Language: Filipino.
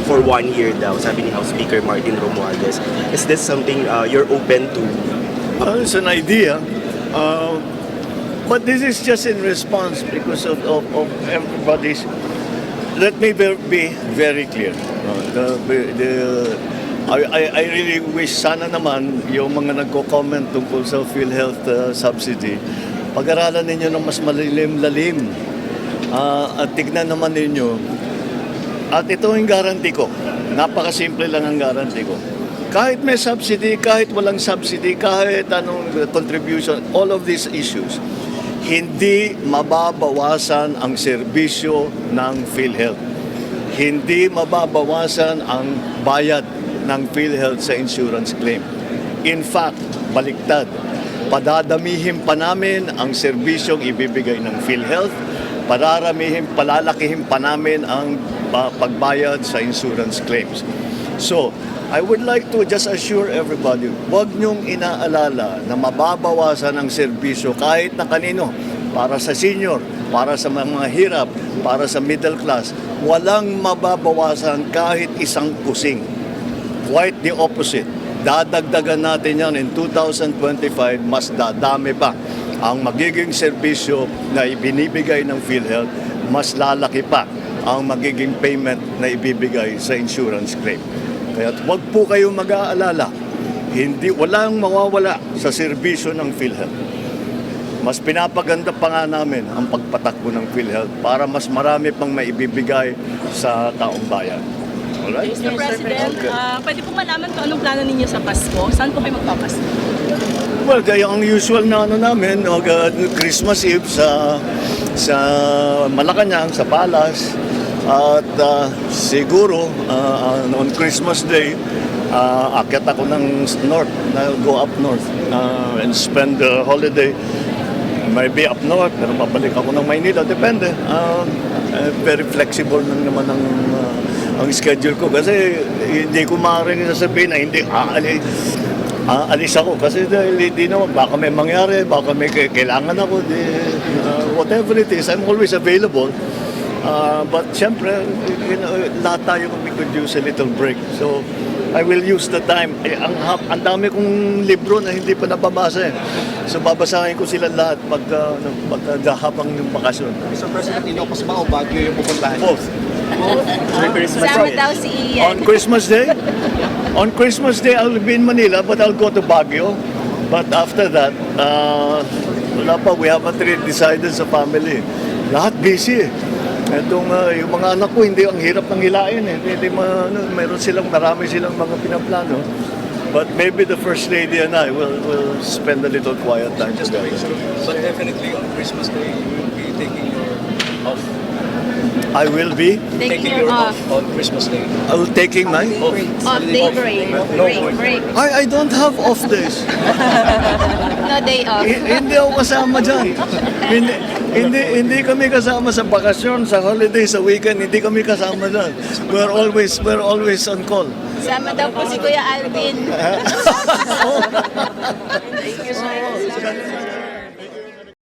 for 1 year daw, sabi ni House Speaker Martin Romualdez. Is this something you're open to? It's an idea, but this is just in response because of everybody's. Let me be very clear. I really wish sana naman yung mga nagko-comment tungkol sa PhilHealth subsidy, pag-aralan ninyo ng mas malalim-lalim at tignan naman ninyo. At ito yung guarantee ko. Napakasimple lang ang guarantee ko. Kahit may subsidy, kahit walang subsidy, kahit anong contribution, all of these issues, hindi mababawasan ang serbisyo ng PhilHealth. Hindi mababawasan ang bayad ng PhilHealth sa insurance claim. In fact, baliktad, padadamihin pa namin ang serbisyong ibibigay ng PhilHealth, palalakihin pa namin ang pagbayad sa insurance claims. So, I would like to just assure everybody, huwag niyong inaalala na mababawasan ang serbisyo kahit na kanino, para sa senior, para sa mga hirap, para sa middle class. Walang mababawasan kahit isang kusing. Quite the opposite. Dadagdagan natin yan in 2025, mas dadami pa ang magiging serbisyo na ibinibigay ng PhilHealth, mas lalaki pa ang magiging payment na ibibigay sa insurance claim. Kaya huwag po kayong mag-aalala, walang mawawala sa serbisyo ng PhilHealth. Mas pinapaganda pa nga namin ang pagpatakbo ng PhilHealth para mas marami pang maibibigay sa taong bayan. Alright? Mr. President, pwede po malaman kung anong plano ninyo sa Pasko? Saan po kayo magpapasko? Well, kaya ang usual na namin, Christmas Eve sa Malacanang, sa Palace. At siguro, on Christmas Day, akyat ako ng north, go up north and spend the holiday. Maybe up north, pero babalik ako ng Maynila, depende. Very flexible naman ang schedule ko kasi hindi ko maaaring sasabihin na hindi aalis ako kasi hindi naman, baka may mangyari, baka may kailangan ako, whatever it is, I'm always available. But syempre, lahat tayo we could use a little break. So, I will use the time. Ang dami kong libro na hindi pa nababasa eh. So, babasahin ko sila lahat habang yung bakasyon. Mr. President, Ilocos ba o Baguio yung pupuntahan? Both. Sama daw si Ian. On Christmas Day? On Christmas Day, I'll be in Manila, but I'll go to Baguio. But after that, wala pa, we haven't really decided sa family. Lahat busy eh. Itong yung mga anak ko, hindi ang hirap ng hilain eh. Marami silang mga pinaplano. But maybe the First Lady and I will spend a little quiet time together. But definitely on Christmas Day, you will be taking your off. I will be Taking your off. On Christmas Day. I will taking my off. Off day break. Break. I don't have off days. No day off. Hindi ako kasama dyan. Hindi kami kasama sa bakasyon, sa holiday, sa weekend. Hindi kami kasama dyan. We're always on call. Sama daw po si Kuya Alvin. Oh.